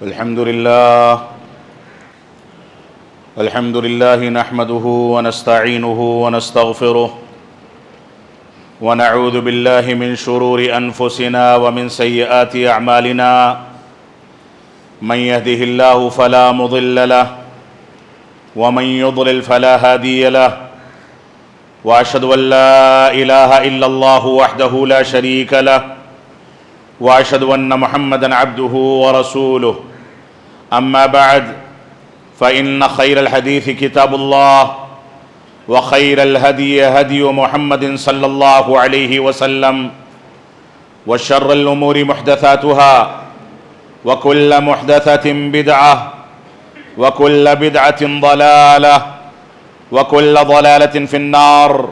الحمد لله نحمده ونستعينه ونستغفره ونعوذ بالله من شرور أنفسنا ومن سيئات أعمالنا من يهده الله فلا مضل له ومن يضلل فلا هادي له وأشهد أن لا إله إلا الله وحده لا شريك له وأشهد أن محمدًا عبده ورسوله أما بعد فإن خير الحديث كتاب الله وخير الهدي هدي محمد صلى الله عليه وسلم وشر الأمور محدثاتها وكل محدثة بدعة وكل بدعة ضلالة وكل ضلالة في النار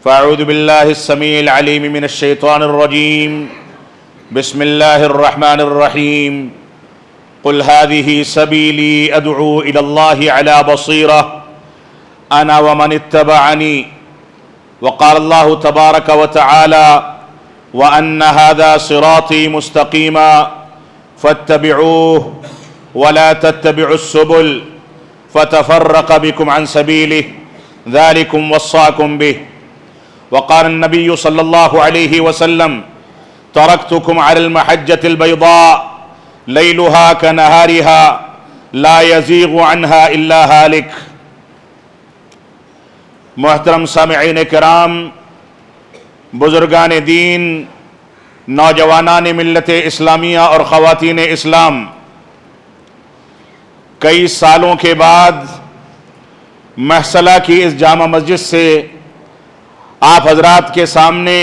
فأعوذ بالله السميع العليم من الشيطان الرجيم بسم الله الرحمن الرحيم قل هذه سبيلي أدعو إلى الله على بصيرة أنا ومن اتبعني وقال الله تبارك وتعالى وأن هذا صراطي مستقيما فاتبعوه ولا تتبعوا السبل فتفرق بكم عن سبيله ذلكم وصاكم به وقال النبي صلى الله عليه وسلم تركتكم على المحجة البيضاء ليلها كنهارها لا يزيغ عنها إلا هالك۔ محترم سامعین کرام، بزرگان دین، نوجوانان ملت اسلامیہ اور خواتین اسلام، کئی سالوں کے بعد محصلہ کی اس جامع مسجد سے آپ حضرات کے سامنے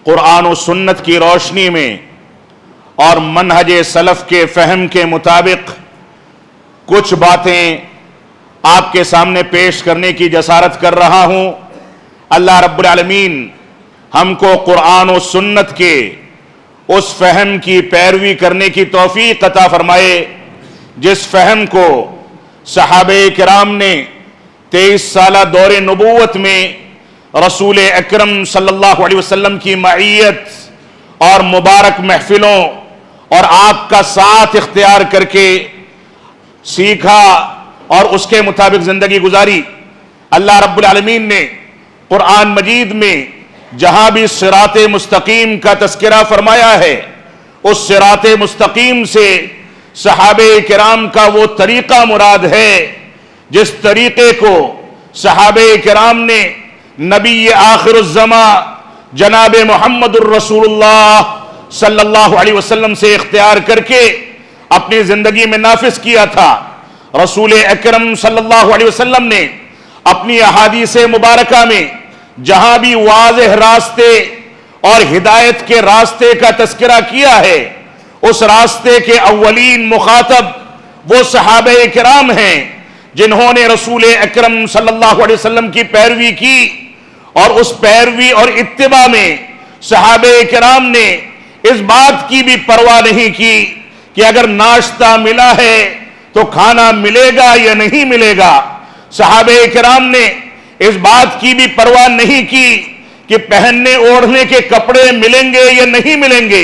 قرآن و سنت کی روشنی میں اور منہج سلف کے فہم کے مطابق کچھ باتیں آپ کے سامنے پیش کرنے کی جسارت کر رہا ہوں۔ اللہ رب العالمین ہم کو قرآن و سنت کے اس فہم کی پیروی کرنے کی توفیق عطا فرمائے جس فہم کو صحابہ کرام نے 23 سالہ دور نبوت میں رسول اکرم صلی اللہ علیہ وسلم کی معیت اور مبارک محفلوں اور آپ کا ساتھ اختیار کر کے سیکھا اور اس کے مطابق زندگی گزاری۔ اللہ رب العالمین نے قرآن مجید میں جہاں بھی صراط مستقیم کا تذکرہ فرمایا ہے، اس صراط مستقیم سے صحابہ کرام کا وہ طریقہ مراد ہے جس طریقے کو صحابہ کرام نے نبی آخر الزمان جناب محمد الرسول اللہ صلی اللہ علیہ وسلم سے اختیار کر کے اپنی زندگی میں نافذ کیا تھا۔ رسول اکرم صلی اللہ علیہ وسلم نے اپنی احادیث مبارکہ میں جہاں بھی واضح راستے اور ہدایت کے راستے کا تذکرہ کیا ہے، اس راستے کے اولین مخاطب وہ صحابہ کرام ہیں جنہوں نے رسول اکرم صلی اللہ علیہ وسلم کی پیروی کی، اور اس پیروی اور اتباع میں صحابہ کرام نے اس بات کی بھی پرواہ نہیں کی کہ اگر ناشتہ ملا ہے تو کھانا ملے گا یا نہیں ملے گا۔ صحابہ کرام نے اس بات کی بھی پرواہ نہیں کی کہ پہننے اوڑھنے کے کپڑے ملیں گے یا نہیں ملیں گے،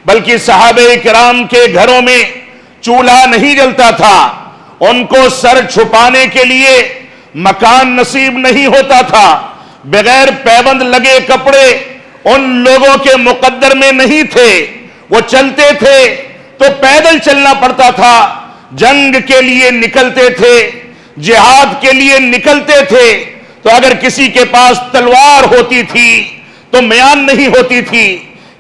بلکہ صحابہ کرام کے گھروں میں چولہا نہیں جلتا تھا، ان کو سر چھپانے کے لیے مکان نصیب نہیں ہوتا تھا، بغیر پیبند لگے کپڑے ان لوگوں کے مقدر میں نہیں تھے، وہ چلتے تھے تو پیدل چلنا پڑتا تھا، جنگ کے لیے نکلتے تھے، جہاد کے لیے نکلتے تھے تو اگر کسی کے پاس تلوار ہوتی تھی تو میان نہیں ہوتی تھی،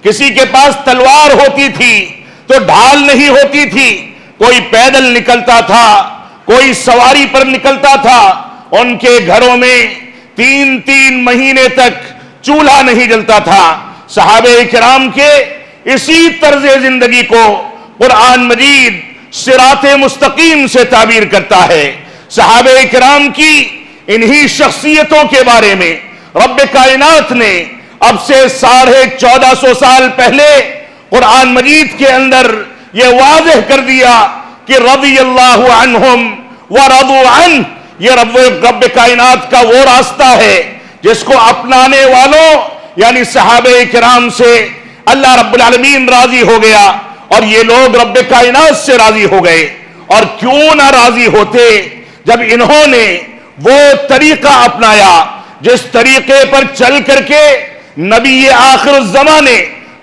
کسی کے پاس تلوار ہوتی تھی تو ڈھال نہیں ہوتی تھی، کوئی پیدل نکلتا تھا، کوئی سواری پر نکلتا تھا، ان کے گھروں میں 3 مہینے تک چولہا نہیں جلتا تھا۔ صحابہ کرام کے اسی طرز زندگی کو قرآن مجید صراط مستقیم سے تعبیر کرتا ہے۔ صحابہ کرام کی انہی شخصیتوں کے بارے میں رب کائنات نے اب سے 1450 سال پہلے قرآن مجید کے اندر یہ واضح کر دیا کہ رضی اللہ عنہم ورضوا عنہ، یہ رب کائنات کا وہ راستہ ہے جس کو اپنانے والوں یعنی صحابہ کرام سے اللہ رب العالمین راضی ہو گیا، اور یہ لوگ رب کائنات سے راضی ہو گئے. اور کیوں نہ راضی ہوتے جب انہوں نے وہ طریقہ اپنایا جس طریقے پر چل کر کے نبی آخر الزمانے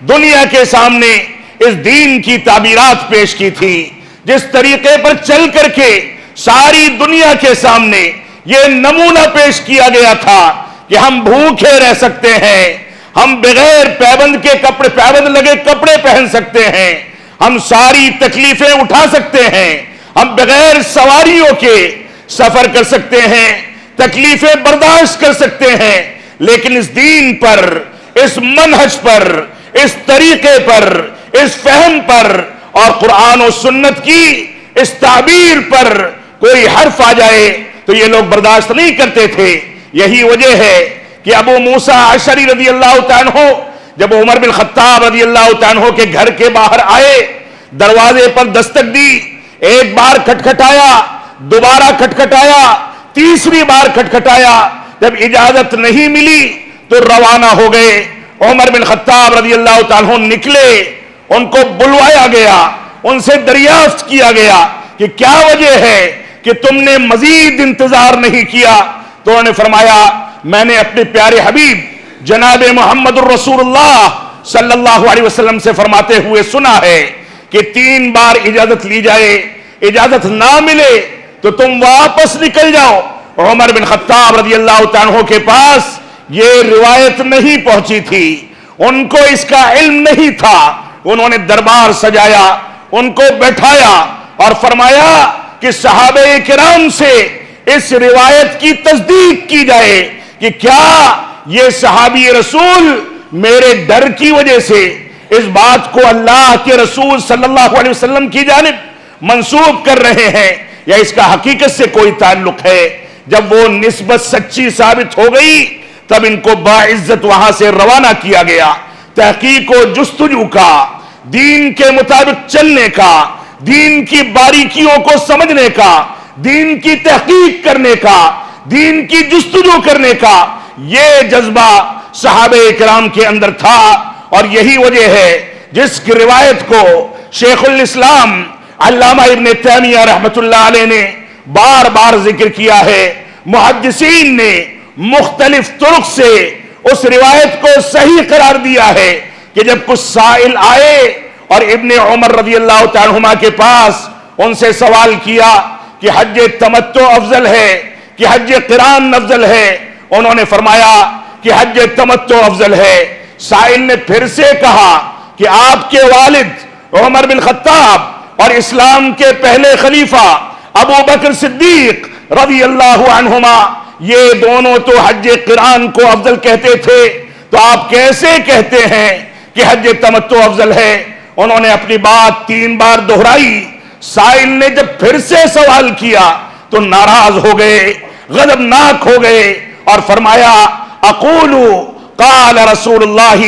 دنیا کے سامنے اس دین کی تعبیرات پیش کی تھی، جس طریقے پر چل کر کے ساری دنیا کے سامنے یہ نمونہ پیش کیا گیا تھا کہ ہم بھوکے رہ سکتے ہیں، ہم بغیر پیبند کے کپڑے، پیبند لگے کپڑے پہن سکتے ہیں، ہم ساری تکلیفیں اٹھا سکتے ہیں، ہم بغیر سواریوں کے سفر کر سکتے ہیں، تکلیفیں برداشت کر سکتے ہیں، لیکن اس دین پر، اس منہج پر، اس طریقے پر، اس فہم پر اور قرآن و سنت کی اس تعبیر پر کوئی حرف آ جائے تو یہ لوگ برداشت نہیں کرتے تھے. یہی وجہ ہے کہ ابو موسیٰ اشعری رضی اللہ تعالیٰ عنہ جب عمر بن خطاب رضی اللہ تعالیٰ عنہ کے گھر کے باہر آئے، دروازے پر دستک دی، ایک بار کھٹکھٹایا، دوبارہ کھٹکھٹایا، تیسری بار کھٹکھٹایا، جب اجازت نہیں ملی تو روانہ ہو گئے. عمر بن خطاب رضی اللہ تعالیٰ عنہ نکلے، ان کو بلوایا گیا، ان سے دریافت کیا گیا کہ کیا وجہ ہے کہ تم نے مزید انتظار نہیں کیا؟ تو انہوں نے فرمایا میں نے اپنے پیارے حبیب جناب محمد الرسول اللہ صلی اللہ علیہ وسلم سے فرماتے ہوئے سنا ہے کہ 3 بار اجازت لی جائے، اجازت نہ ملے تو تم واپس نکل جاؤ. عمر بن خطاب رضی اللہ تعالیٰ عنہ کے پاس یہ روایت نہیں پہنچی تھی، ان کو اس کا علم نہیں تھا. انہوں نے دربار سجایا، ان کو بیٹھایا اور فرمایا کہ صحابہ کرام سے اس روایت کی تصدیق کی جائے کہ کیا یہ صحابی رسول میرے ڈر کی وجہ سے اس بات کو اللہ کے رسول صلی اللہ علیہ وسلم کی جانب منسوب کر رہے ہیں یا اس کا حقیقت سے کوئی تعلق ہے. جب وہ نسبت سچی ثابت ہو گئی تب ان کو باعزت وہاں سے روانہ کیا گیا. تحقیق و جستجو کا، دین کے مطابق چلنے کا، دین کی باریکیوں کو سمجھنے کا، دین کی تحقیق کرنے کا، دین کی جستجو کرنے کا یہ جذبہ صحابہ کرام کے اندر تھا. اور یہی وجہ ہے جس کی روایت کو شیخ الاسلام علامہ ابن تیمیہ رحمت اللہ علیہ نے بار بار ذکر کیا ہے. محدثین نے مختلف طرق سے اس روایت کو صحیح قرار دیا ہے کہ جب کچھ سائل آئے اور ابن عمر رضی اللہ تعالیٰ عنہما کے پاس ان سے سوال کیا کہ حج تمتع افضل ہے کہ حج قران افضل ہے، انہوں نے فرمایا کہ حج تمتع افضل ہے. سائل نے پھر سے کہا کہ آپ کے والد عمر بن خطاب اور اسلام کے پہلے خلیفہ ابو بکر صدیق رضی اللہ عنہما یہ دونوں تو حج قران کو افضل کہتے تھے، تو آپ کیسے کہتے ہیں کہ حج تمتع افضل ہے؟ انہوں نے اپنی بات 3 بار دہرائی. سائل نے جب پھر سے سوال کیا تو ناراض ہو گئے، غضبناک ہو گئے اور فرمایا اقول قال رسول اللہ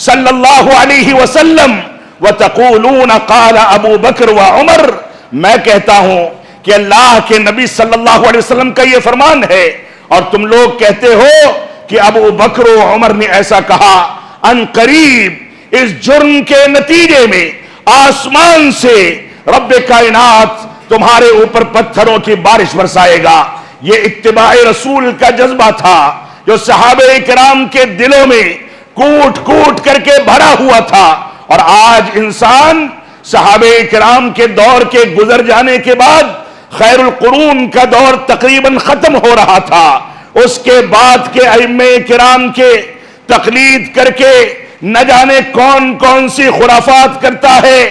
صلی اللہ علیہ وسلم وتقولون قال ابو بکر و عمر. میں کہتا ہوں کہ اللہ کے نبی صلی اللہ علیہ وسلم کا یہ فرمان ہے اور تم لوگ کہتے ہو کہ ابو بکر و عمر نے ایسا کہا. ان قریب اس جرم کے نتیجے میں آسمان سے رب کائنات تمہارے اوپر پتھروں کی بارش برسائے گا. یہ اتباع رسول کا جذبہ تھا جو صحابہ کرام کے دلوں میں کوٹ کوٹ کر کے بھرا ہوا تھا. اور آج انسان صحابہ کرام کے دور کے گزر جانے کے بعد خیر القرون کا دور تقریباً ختم ہو رہا تھا، اس کے بعد کے ائمہ کرام کے تقلید کر کے نہ جانے کون کون سی خرافات کرتا ہے.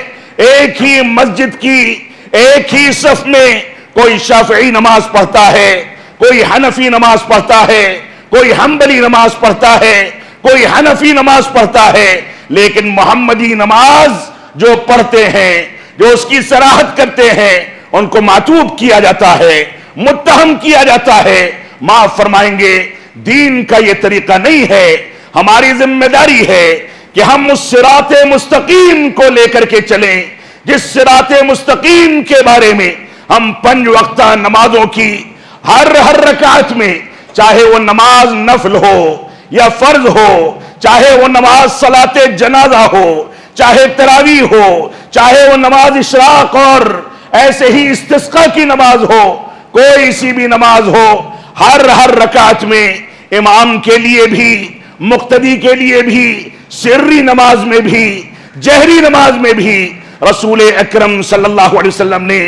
ایک ہی مسجد کی ایک ہی صف میں کوئی شافعی نماز پڑھتا ہے، کوئی حنفی نماز پڑھتا ہے، کوئی حنبلی نماز پڑھتا ہے، کوئی حنفی نماز پڑھتا ہے، لیکن محمدی نماز جو پڑھتے ہیں، جو اس کی صراحت کرتے ہیں، ان کو معتوب کیا جاتا ہے، متہم کیا جاتا ہے. معاف فرمائیں گے، دین کا یہ طریقہ نہیں ہے. ہماری ذمہ داری ہے کہ ہم اس صراط مستقیم کو لے کر کے چلیں جس صراط مستقیم کے بارے میں ہم 5 وقتہ نمازوں کی ہر رکعت میں، چاہے وہ نماز نفل ہو یا فرض ہو، چاہے وہ نماز صلاۃ جنازہ ہو، چاہے تراویح ہو، چاہے وہ نماز اشراق اور ایسے ہی استسقاء کی نماز ہو، کوئی سی بھی نماز ہو، ہر رکعت میں امام کے لیے بھی، مقتدی کے لیے بھی، سری نماز میں بھی، جہری نماز میں بھی رسول اکرم صلی اللہ علیہ وسلم نے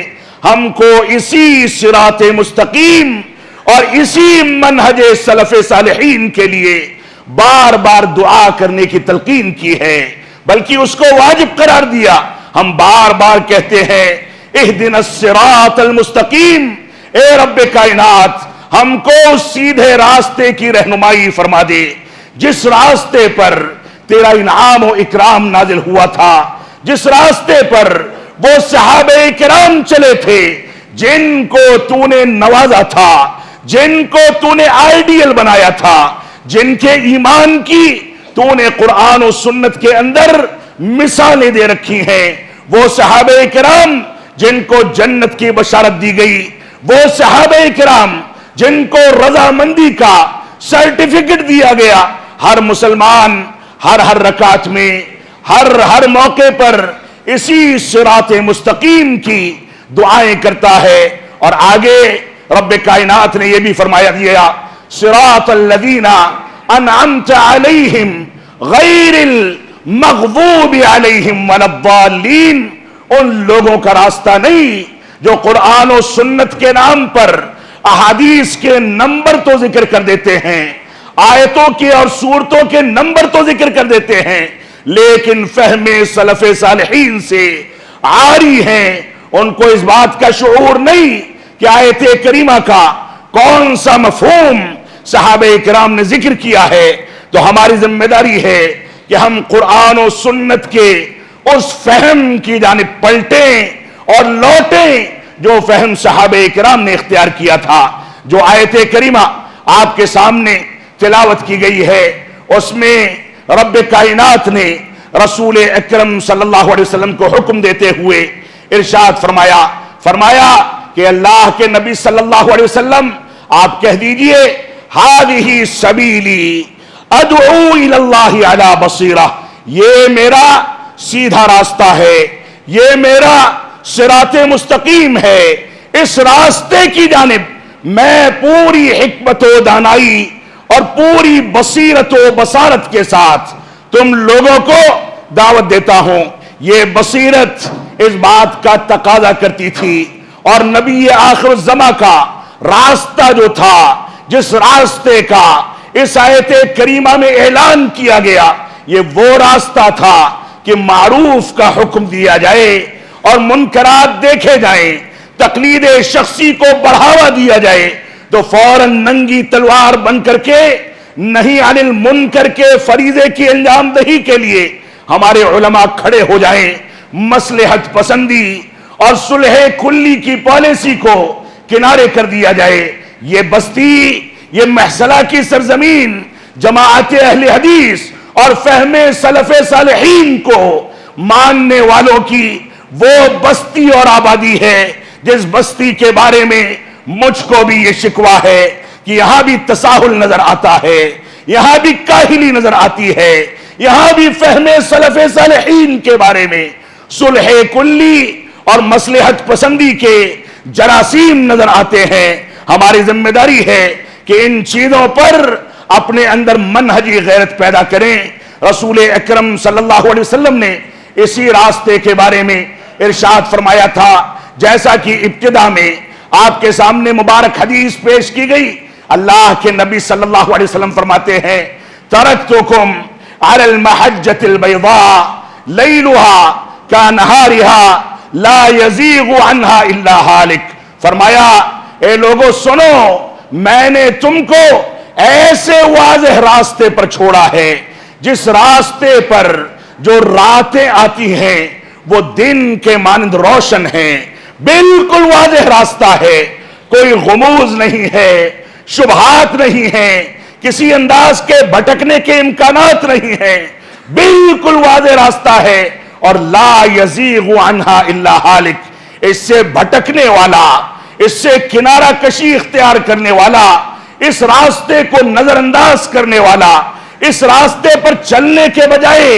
ہم کو اسی صراط مستقیم اور اسی منہج سلف صالحین کے لیے بار بار دعا کرنے کی تلقین کی ہے، بلکہ اس کو واجب قرار دیا۔ ہم بار بار کہتے ہیں اہدنا الصراط المستقیم، اے رب کائنات ہم کو سیدھے راستے کی رہنمائی فرما دے، جس راستے پر تیرا انعام و اکرام نازل ہوا تھا، جس راستے پر وہ صحابہ کرام چلے تھے جن کو تو نے نوازا تھا، جن کو تو نے آئیڈیل بنایا تھا، جن کے ایمان کی تو نے قرآن و سنت کے اندر مثالیں دے رکھی ہیں، وہ صحابہ کرام جن کو جنت کی بشارت دی گئی، وہ صحابہ کرام جن کو رضامندی کا سرٹیفکیٹ دیا گیا۔ ہر مسلمان ہر رکعت میں ہر موقع پر اسی صراط مستقیم کی دعائیں کرتا ہے، اور آگے رب کائنات نے یہ بھی فرمایا دیا صراط الذین انعمت علیہم غیر المغضوب علیہم ولا الضالین، ان لوگوں کا راستہ نہیں جو قرآن و سنت کے نام پر احادیث کے نمبر تو ذکر کر دیتے ہیں، آیتوں کے اور سورتوں کے نمبر تو ذکر کر دیتے ہیں، لیکن فہم سلف صالحین سے عاری ہیں، ان کو اس بات کا شعور نہیں کہ آیت کریمہ کا کون سا مفہوم صحابہ کرام نے ذکر کیا ہے۔ تو ہماری ذمہ داری ہے کہ ہم قرآن و سنت کے اس فہم کی جانب پلٹیں اور لوٹیں جو فہم صحابہ کرام نے اختیار کیا تھا۔ جو آیت کریمہ آپ کے سامنے تلاوت کی گئی ہے، اس میں رب کائنات نے رسول اکرم صلی اللہ علیہ وسلم کو حکم دیتے ہوئے ارشاد فرمایا کہ اللہ کے نبی صلی اللہ علیہ وسلم آپ کہہ دیجئے ہذہ سبیلی ادعو الی اللہ علی بصیرہ، یہ میرا سیدھا راستہ ہے، یہ میرا صراط مستقیم ہے، اس راستے کی جانب میں پوری حکمت و دانائی اور پوری بصیرت و بصارت کے ساتھ تم لوگوں کو دعوت دیتا ہوں۔ یہ بصیرت اس بات کا تقاضا کرتی تھی، اور نبی آخر الزماں کا راستہ جو تھا، جس راستے کا اس آیت کریمہ میں اعلان کیا گیا، یہ وہ راستہ تھا کہ معروف کا حکم دیا جائے اور منکرات دیکھے جائیں، تقلید شخصی کو بڑھاوا دیا جائے تو فوراً ننگی تلوار بن کر کے نہیں عن المنکر کے فریضے کی انجام دہی کے لیے ہمارے علماء کھڑے ہو جائیں، مصلحت پسندی اور صلح کلی کی پالیسی کو کنارے کر دیا جائے۔ یہ بستی، یہ محصلہ کی سرزمین جماعت اہل حدیث اور فہم سلف صالحین کو ماننے والوں کی وہ بستی اور آبادی ہے جس بستی کے بارے میں مجھ کو بھی یہ شکوہ ہے کہ یہاں بھی تساہل نظر آتا ہے، یہاں بھی کاہلی نظر آتی ہے، یہاں بھی فہم سلف صالحین کے بارے میں صلح کلی اور مصلحت پسندی کے جراثیم نظر آتے ہیں۔ ہماری ذمہ داری ہے کہ ان چیزوں پر اپنے اندر منہجی غیرت پیدا کریں۔ رسول اکرم صلی اللہ علیہ وسلم نے اسی راستے کے بارے میں ارشاد فرمایا تھا، جیسا کہ ابتدا میں آپ کے سامنے مبارک حدیث پیش کی گئی۔ اللہ کے نبی صلی اللہ علیہ وسلم فرماتے ہیں ترکتکم علی المحجۃ البیضاء لیلها کانہارها لا یزیغ عنہا الا ہالک۔ فرمایا اے لوگو سنو، میں نے تم کو ایسے واضح راستے پر چھوڑا ہے جس راستے پر جو راتیں آتی ہیں وہ دن کے مانند روشن ہیں، بالکل واضح راستہ ہے، کوئی غموض نہیں ہے، شبہات نہیں ہیں، کسی انداز کے بھٹکنے کے امکانات نہیں ہیں، بالکل واضح راستہ ہے، اور لا یزیغ عنہا الا ہالک۔ اس سے بھٹکنے والا، اس سے کنارہ کشی اختیار کرنے والا، اس راستے کو نظر انداز کرنے والا، اس راستے پر چلنے کے بجائے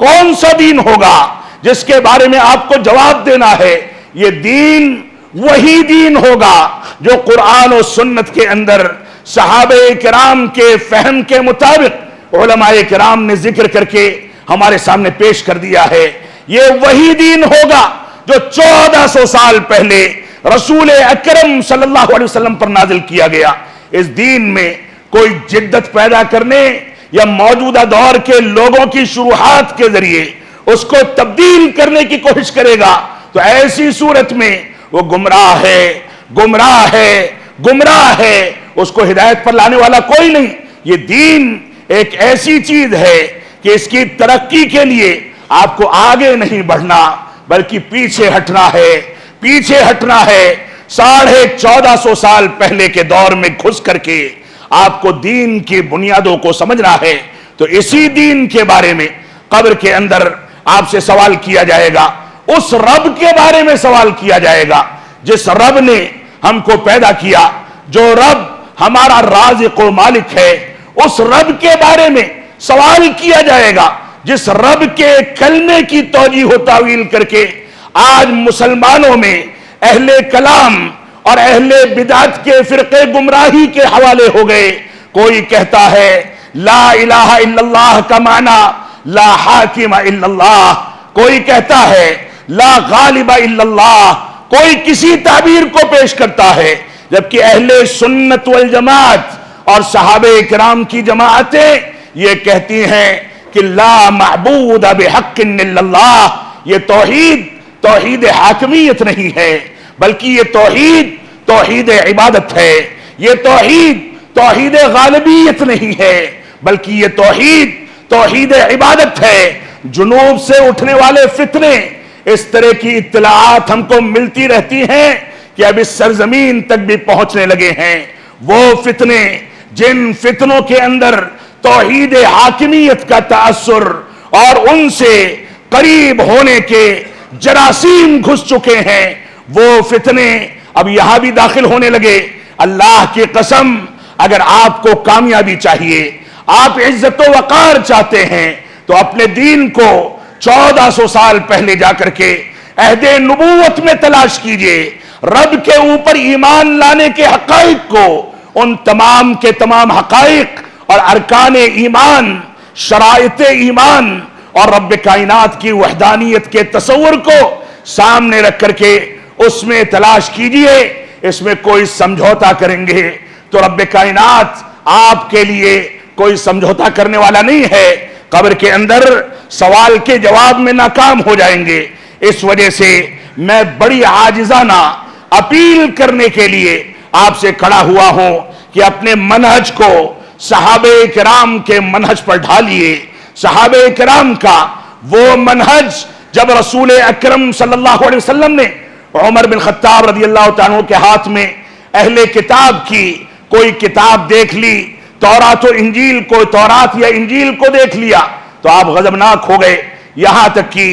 کون سا دین ہوگا جس کے بارے میں آپ کو جواب دینا ہے؟ یہ دین وہی دین ہوگا جو قرآن و سنت کے اندر صحابہ کرام کے فہم کے مطابق علماء کرام نے ذکر کر کے ہمارے سامنے پیش کر دیا ہے۔ یہ وہی دین ہوگا جو 1400 سال پہلے رسول اکرم صلی اللہ علیہ وسلم پر نازل کیا گیا۔ اس دین میں کوئی جدت پیدا کرنے یا موجودہ دور کے لوگوں کی شروحات کے ذریعے اس کو تبدیل کرنے کی کوشش کرے گا تو ایسی صورت میں وہ گمراہ ہے، گمراہ ہے، گمراہ ہے، اس کو ہدایت پر لانے والا کوئی نہیں۔ یہ دین ایک ایسی چیز ہے کہ اس کی ترقی کے لیے آپ کو آگے نہیں بڑھنا بلکہ پیچھے ہٹنا ہے، پیچھے ہٹنا ہے۔ 1450 سال پہلے کے دور میں گھس کر کے آپ کو دین کی بنیادوں کو سمجھنا ہے۔ تو اسی دین کے بارے میں قبر کے اندر آپ سے سوال کیا جائے گا، اس رب کے بارے میں سوال کیا جائے گا جس رب نے ہم کو پیدا کیا، جو رب ہمارا رازق و مالک ہے، اس رب کے بارے میں سوال کیا جائے گا جس رب کے کلمے کی توجیہ و تعویل کر کے آج مسلمانوں میں اہل کلام اور اہل بدعت کے فرقے گمراہی کے حوالے ہو گئے۔ کوئی کہتا ہے لا الہ الا اللہ کا معنی لا حاکم الا اللہ، کوئی کہتا ہے لا غالب الا اللہ، کوئی کسی تعبیر کو پیش کرتا ہے، جبکہ اہل سنت والجماعت اور صحابہ کرام کی جماعتیں یہ کہتی ہیں کہ لا معبود بحق الا اللہ۔ یہ توحید حاکمیت نہیں ہے بلکہ یہ توحید عبادت ہے۔ یہ توحید غالبیت نہیں ہے بلکہ یہ توحید عبادت ہے۔ جنوب سے اٹھنے والے فتنے، اس طرح کی اطلاعات ہم کو ملتی رہتی ہیں کہ اب اس سرزمین تک بھی پہنچنے لگے ہیں۔ وہ فتنے جن فتنوں کے اندر توحید حاکمیت کا تاثر اور ان سے قریب ہونے کے جراثیم گھس چکے ہیں، وہ فتنے اب یہاں بھی داخل ہونے لگے۔ اللہ کی قسم، اگر آپ کو کامیابی چاہیے، آپ عزت و وقار چاہتے ہیں تو اپنے دین کو 1400 سال پہلے جا کر کے عہد نبوت میں تلاش کیجئے۔ رب کے اوپر ایمان لانے کے حقائق کو، ان تمام کے تمام حقائق اور ارکان ایمان، شرائط ایمان اور رب کائنات کی وحدانیت کے تصور کو سامنے رکھ کر کے اس میں تلاش کیجئے۔ اس میں کوئی سمجھوتا کریں گے تو رب کائنات آپ کے لیے کوئی سمجھوتا کرنے والا نہیں ہے، قبر کے اندر سوال کے جواب میں ناکام ہو جائیں گے۔ اس وجہ سے میں بڑی عاجزانہ اپیل کرنے کے لیے آپ سے کھڑا ہوا ہوں کہ اپنے منہج کو صحابہ کرام کے منہج پر ڈھالیے۔ صحابہ کرام کا وہ منہج جب رسول اکرم صلی اللہ علیہ وسلم نے عمر بن خطاب رضی اللہ تعالیٰ عنہ کے ہاتھ میں اہل کتاب کی کوئی کتاب دیکھ لی، تورات و انجیل کو، تورات یا انجیل کو دیکھ لیا تو آپ غضبناک ہو گئے، یہاں تک کہ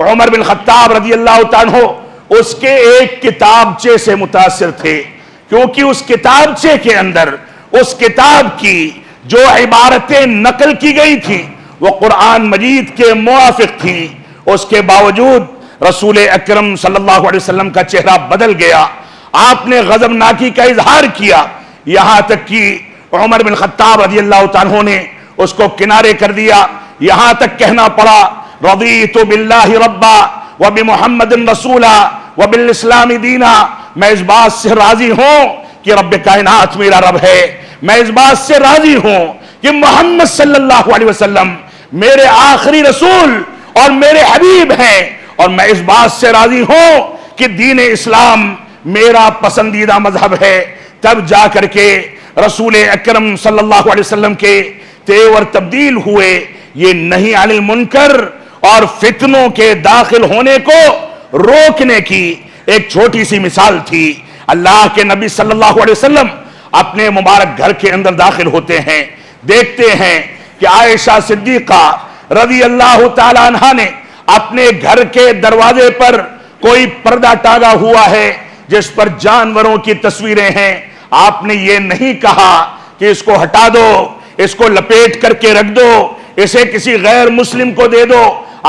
عمر بن خطاب رضی اللہ تعالیٰ عنہ اس کے ایک کتابچے سے متاثر تھے، کیونکہ اس کتابچے کے اندر اس کتاب کی جو عبارتیں نقل کی گئی تھیں وہ قرآن مجید کے موافق تھیں۔ اس کے باوجود رسول اکرم صلی اللہ علیہ وسلم کا چہرہ بدل گیا، آپ نے غضبناکی کا اظہار کیا، یہاں تک کہ عمر بن خطاب رضی اللہ تعالیٰ نے اس کو کنارے کر دیا، یہاں تک کہنا پڑا رضیت باللہ ربا وبمحمد رسولا وبالاسلام دینا، میں اس بات سے راضی ہوں کہ رب کائنات میرا رب ہے، میں اس بات سے راضی ہوں کہ محمد صلی اللہ علیہ وسلم میرے آخری رسول اور میرے حبیب ہیں، اور میں اس بات سے راضی ہوں کہ دین اسلام میرا پسندیدہ مذہب ہے۔ تب جا کر کے رسول اکرم صلی اللہ علیہ وسلم کے تیور تبدیل ہوئے۔ یہ نہی عن المنکر اور فتنوں کے داخل ہونے کو روکنے کی ایک چھوٹی سی مثال تھی۔ اللہ کے نبی صلی اللہ علیہ وسلم اپنے مبارک گھر کے اندر داخل ہوتے ہیں، دیکھتے ہیں کہ عائشہ صدیقہ رضی اللہ تعالی عنہا نے اپنے گھر کے دروازے پر کوئی پردہ ٹاگا ہوا ہے جس پر جانوروں کی تصویریں ہیں۔ آپ نے یہ نہیں کہا کہ اس کو ہٹا دو، اس کو لپیٹ کر کے رکھ دو، اسے کسی غیر مسلم کو دے دو۔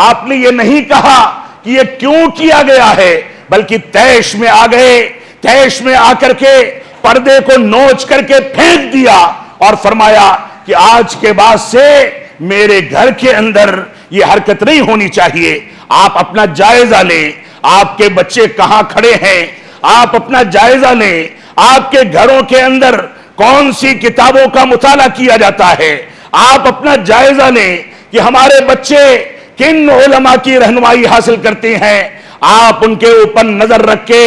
آپ نے یہ نہیں کہا کہ یہ کیوں کیا گیا ہے، بلکہ تیش میں آ گئے، تیش میں آ کر کے پردے کو نوچ کر کے پھینک دیا اور فرمایا کہ آج کے بعد سے میرے گھر کے اندر یہ حرکت نہیں ہونی چاہیے۔ آپ اپنا جائزہ لیں، آپ کے بچے کہاں کھڑے ہیں، آپ اپنا جائزہ لیں، آپ کے گھروں کے اندر کون سی کتابوں کا مطالعہ کیا جاتا ہے، آپ اپنا جائزہ لیں کہ ہمارے بچے کن علماء کی رہنمائی حاصل کرتے ہیں۔ آپ ان کے اوپر نظر رکھ کے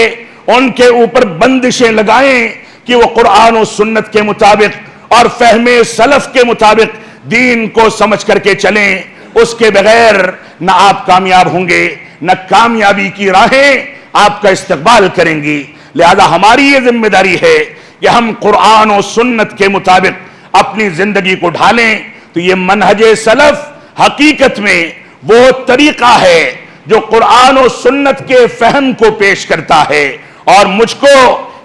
ان کے اوپر بندشیں لگائیں کہ وہ قرآن و سنت کے مطابق اور فہم سلف کے مطابق دین کو سمجھ کر کے چلیں۔ اس کے بغیر نہ آپ کامیاب ہوں گے، نہ کامیابی کی راہیں آپ کا استقبال کریں گی۔ لہذا ہماری یہ ذمہ داری ہے کہ ہم قرآن و سنت کے مطابق اپنی زندگی کو ڈھالیں۔ تو یہ منہج سلف حقیقت میں وہ طریقہ ہے جو قرآن و سنت کے فہم کو پیش کرتا ہے۔ اور مجھ کو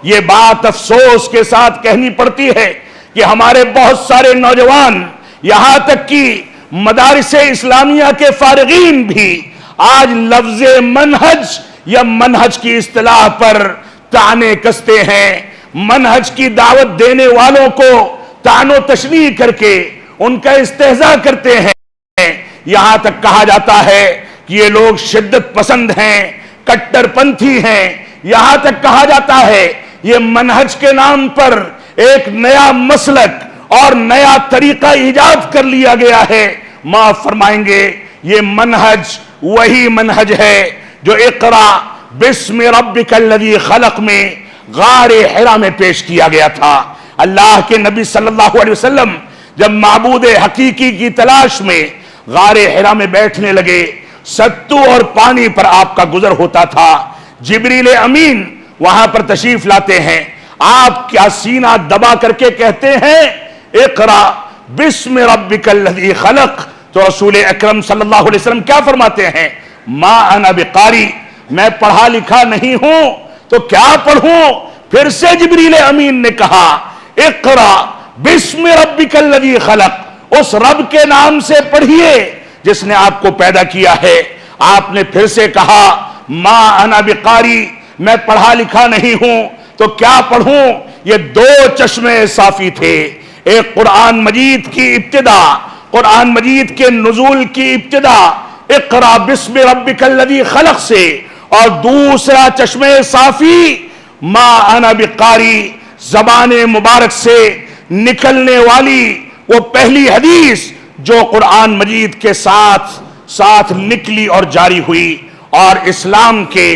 یہ بات افسوس کے ساتھ کہنی پڑتی ہے کہ ہمارے بہت سارے نوجوان، یہاں تک کہ مدارس اسلامیہ کے فارغین بھی آج لفظ منہج یا منہج کی اصطلاح پر طعنے کستے ہیں، منہج کی دعوت دینے والوں کو طعن و تشنیع کر کے ان کا استہزاء کرتے ہیں۔ یہاں تک کہا جاتا ہے کہ یہ لوگ شدت پسند ہیں، کٹر پنتھی ہیں، یہاں تک کہا جاتا ہے یہ منہج کے نام پر ایک نیا مسلک اور نیا طریقہ ایجاد کر لیا گیا ہے۔ معاف فرمائیں گے، یہ منہج وہی منہج ہے جو اقرا بسم ربک الذی خلق میں غار حرا میں پیش کیا گیا تھا۔ اللہ کے نبی صلی اللہ علیہ وسلم جب معبود حقیقی کی تلاش میں غار حرا میں بیٹھنے لگے، ستو اور پانی پر آپ کا گزر ہوتا تھا۔ جبریل امین وہاں پر تشریف لاتے ہیں، آپ کیا سینہ دبا کر کے کہتے ہیں اقرا بسم ربک الذی خلق، تو رسول اکرم صلی اللہ علیہ وسلم کیا فرماتے ہیں؟ ما انا بقاری، میں پڑھا لکھا نہیں ہوں تو کیا پڑھوں؟ پھر سے جبریل امین نے کہا اقرا بسم ربک الذی خلق، اس رب کے نام سے پڑھیے جس نے آپ کو پیدا کیا ہے۔ آپ نے پھر سے کہا ما انا بقاری، میں پڑھا لکھا نہیں ہوں تو کیا پڑھوں؟ یہ دو چشمے صافی تھے، ایک قرآن مجید کی ابتدا، قرآن مجید کے نزول کی ابتدا اقرا بسم ربک الذی خلق سے، اور دوسرا چشمے صافی ما انا بقاری، زبان مبارک سے نکلنے والی وہ پہلی حدیث جو قرآن مجید کے ساتھ نکلی اور جاری ہوئی۔ اور اسلام کے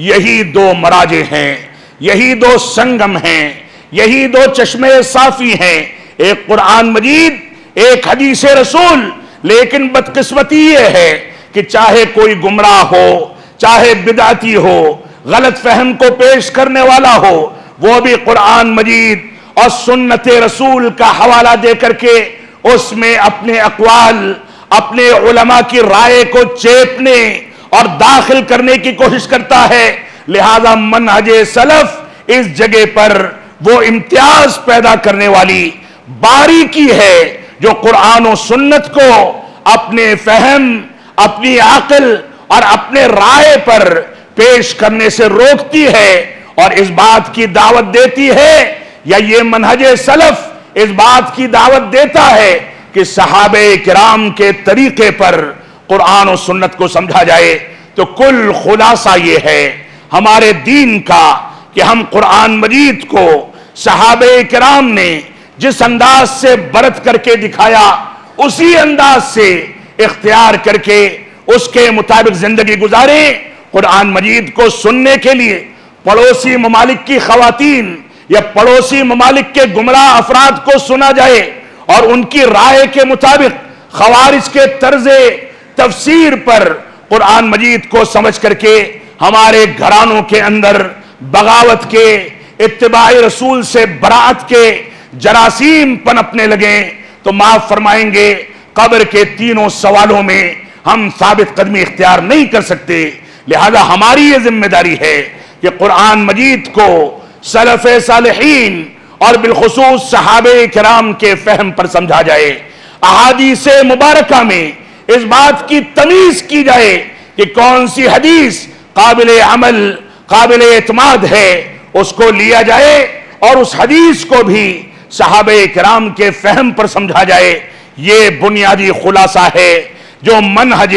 یہی دو مراجع ہیں، یہی دو سنگم ہیں، یہی دو چشمے صافی ہیں، ایک قرآن مجید، ایک حدیث رسول۔ لیکن بدقسمتی یہ ہے کہ چاہے کوئی گمراہ ہو، چاہے بدعتی ہو، غلط فہم کو پیش کرنے والا ہو، وہ بھی قرآن مجید اور سنت رسول کا حوالہ دے کر کے اس میں اپنے اقوال، اپنے علماء کی رائے کو چیپنے اور داخل کرنے کی کوشش کرتا ہے۔ لہذا منہج سلف اس جگہ پر وہ امتیاز پیدا کرنے والی باریکی ہے جو قرآن و سنت کو اپنے فہم، اپنی عقل اور اپنے رائے پر پیش کرنے سے روکتی ہے اور اس بات کی دعوت دیتی ہے، یا یہ منہج سلف اس بات کی دعوت دیتا ہے کہ صحابہ کرام کے طریقے پر قرآن و سنت کو سمجھا جائے۔ تو کل خلاصہ یہ ہے ہمارے دین کا کہ ہم قرآن مجید کو صحابہ کرام نے جس انداز سے برت کر کے دکھایا، اسی انداز سے اختیار کر کے اس کے مطابق زندگی گزاریں۔ قرآن مجید کو سننے کے لیے پڑوسی ممالک کی خواتین یا پڑوسی ممالک کے گمراہ افراد کو سنا جائے اور ان کی رائے کے مطابق خوارج کے طرز تفسیر پر قرآن مجید کو سمجھ کر کے ہمارے گھرانوں کے اندر بغاوت کے، اتباع رسول سے براعت کے جراثیم پنپنے لگیں تو معاف فرمائیں گے قبر کے تینوں سوالوں میں ہم ثابت قدمی اختیار نہیں کر سکتے۔ لہذا ہماری یہ ذمہ داری ہے کہ قرآن مجید کو سلف صالحین اور بالخصوص صحابہ کرام کے فہم پر سمجھا جائے۔ احادیث مبارکہ میں اس بات کی تمیز کی جائے کہ کون سی حدیث قابل عمل قابل اعتماد ہے، اس کو لیا جائے اور اس حدیث کو بھی صحابہ کرام کے فہم پر سمجھا جائے۔ یہ بنیادی خلاصہ ہے جو منہج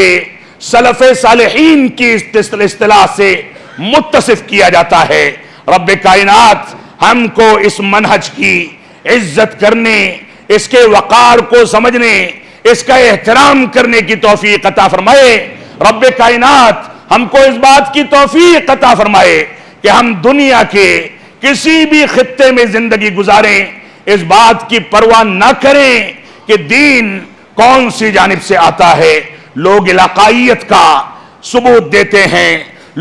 سلف صالحین کی اصطلاح سے متصف کیا جاتا ہے۔ رب کائنات ہم کو اس منہج کی عزت کرنے، اس کے وقار کو سمجھنے، اس کا احترام کرنے کی توفیق عطا فرمائے۔ رب کائنات ہم کو اس بات کی توفیق عطا فرمائے کہ ہم دنیا کے کسی بھی خطے میں زندگی گزاریں، اس بات کی پرواہ نہ کریں کہ دین کون سی جانب سے آتا ہے۔ لوگ علاقائیت کا ثبوت دیتے ہیں،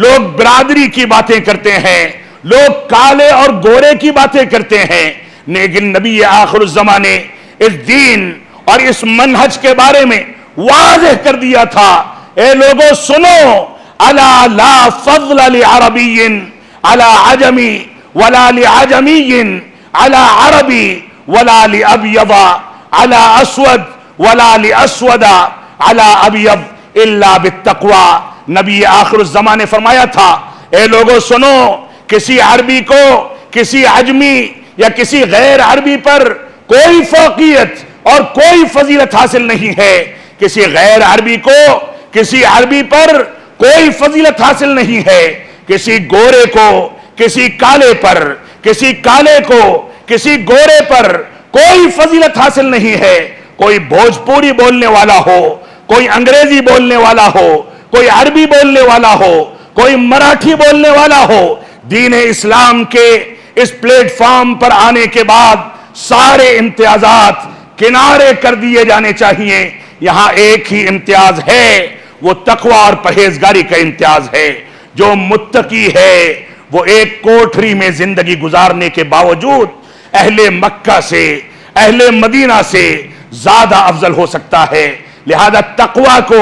لوگ برادری کی باتیں کرتے ہیں، لوگ کالے اور گورے کی باتیں کرتے ہیں، لیکن نبی آخر الزمان نے اس دین اور اس منہج کے بارے میں واضح کر دیا تھا، اے لوگوں سنو، الا لا فضل لعربی علی عجمی ولا لعجمی علی عربی ولا لابیض علی اسود ولا لاسود علی ابیض الا بالتقوی۔ نبی آخر الزمان نے فرمایا تھا، اے لوگوں سنو، کسی عربی کو کسی عجمی یا کسی غیر عربی پر کوئی فوقیت اور کوئی فضیلت حاصل نہیں ہے۔ کسی غیر عربی کو کسی عربی پر کوئی فضیلت حاصل نہیں ہے۔ کسی گورے کو کسی کالے پر، کسی کالے کو کسی گورے پر کوئی فضیلت حاصل نہیں ہے۔ کوئی بھوجپوری بولنے والا ہو، کوئی انگریزی بولنے والا ہو، کوئی عربی بولنے والا ہو، کوئی مراٹھی بولنے والا ہو، دین اسلام کے اس پلیٹ فارم پر آنے کے بعد سارے امتیازات کنارے کر دیے جانے چاہیے۔ یہاں ایک ہی امتیاز ہے، وہ تقوی اور پرہیزگاری کا امتیاز ہے۔ جو متقی ہے وہ ایک کوٹھری میں زندگی گزارنے کے باوجود اہل مکہ سے، اہل مدینہ سے زیادہ افضل ہو سکتا ہے۔ لہذا تقوی کو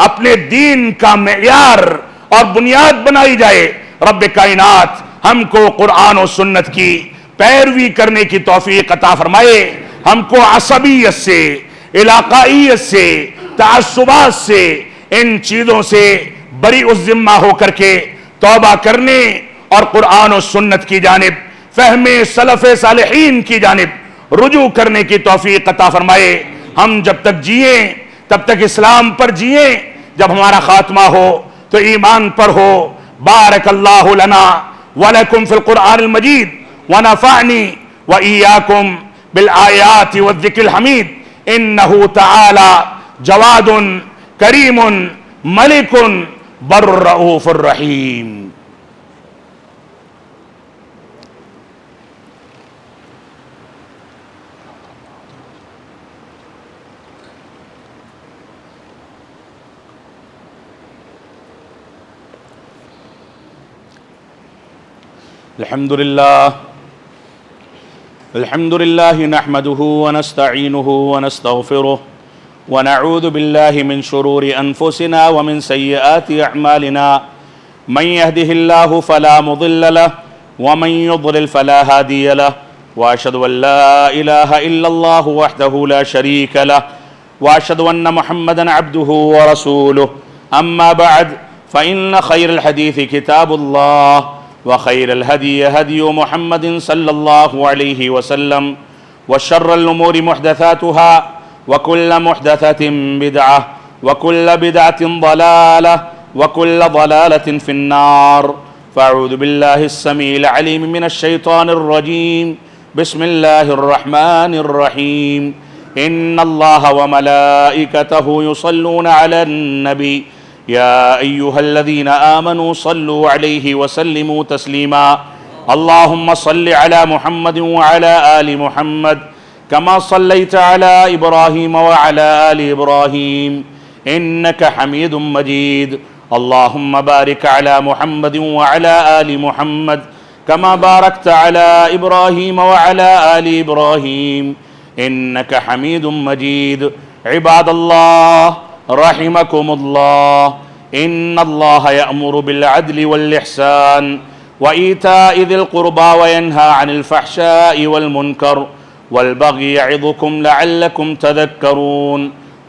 اپنے دین کا معیار اور بنیاد بنائی جائے۔ رب کائنات ہم کو قرآن و سنت کی پیروی کرنے کی توفیق عطا فرمائے۔ ہم کو عصبیت سے، علاقائیت سے، تعصبات سے، ان چیزوں سے بری الذمہ ہو کر کے توبہ کرنے اور قرآن و سنت کی جانب، فہم سلف صالحین کی جانب رجوع کرنے کی توفیق عطا فرمائے۔ ہم جب تک جئیں تب تک اسلام پر جئیں، جب ہمارا خاتمہ ہو تو ایمان پر ہو۔ بارک اللہ لنا ولکم فی القرآن المجید ونفعنی وإیاکم بالآیات والذکر الحمید انہ تعالی جواد کریم ملک بر رؤوف الرحیم۔ الحمد لله نحمده ونستعينه ونستغفره ونعوذ بالله من شرور أنفسنا ومن سيئات أعمالنا من يهده الله فلا مضل له ومن يضلل فلا هادي له وأشهد أن لا إله إلا الله وحده لا شريك له وأشهد أن محمدا عبده ورسوله أما بعد فإن خير الحديث كتاب الله وخير الهدي هدي محمد صلى الله عليه وسلم وشر الأمور محدثاتها وكل محدثة بدعة وكل بدعة ضلالة وكل ضلالة في النار فأعوذ بالله السميع العليم من الشيطان الرجيم بسم الله الرحمن الرحيم إن الله وملائكته يصلون على النبي يا أيها الذين آمنوا صلوا عليه وسلموا تسليما اللهم صل على محمد وعلى آل محمد كما صليت على إبراهيم وعلى آل إبراهيم إنك حميد مجيد اللهم بارك على محمد وعلى آل محمد كما باركت على إبراهيم وعلى آل إبراهيم إنك حميد مجيد عباد الله رحمكم الله إن الله يأمر بالعدل والإحسان وإيتاء ذي القربى وينهى عن الفحشاء والمنكر والبغي يعظكم لعلكم تذكرون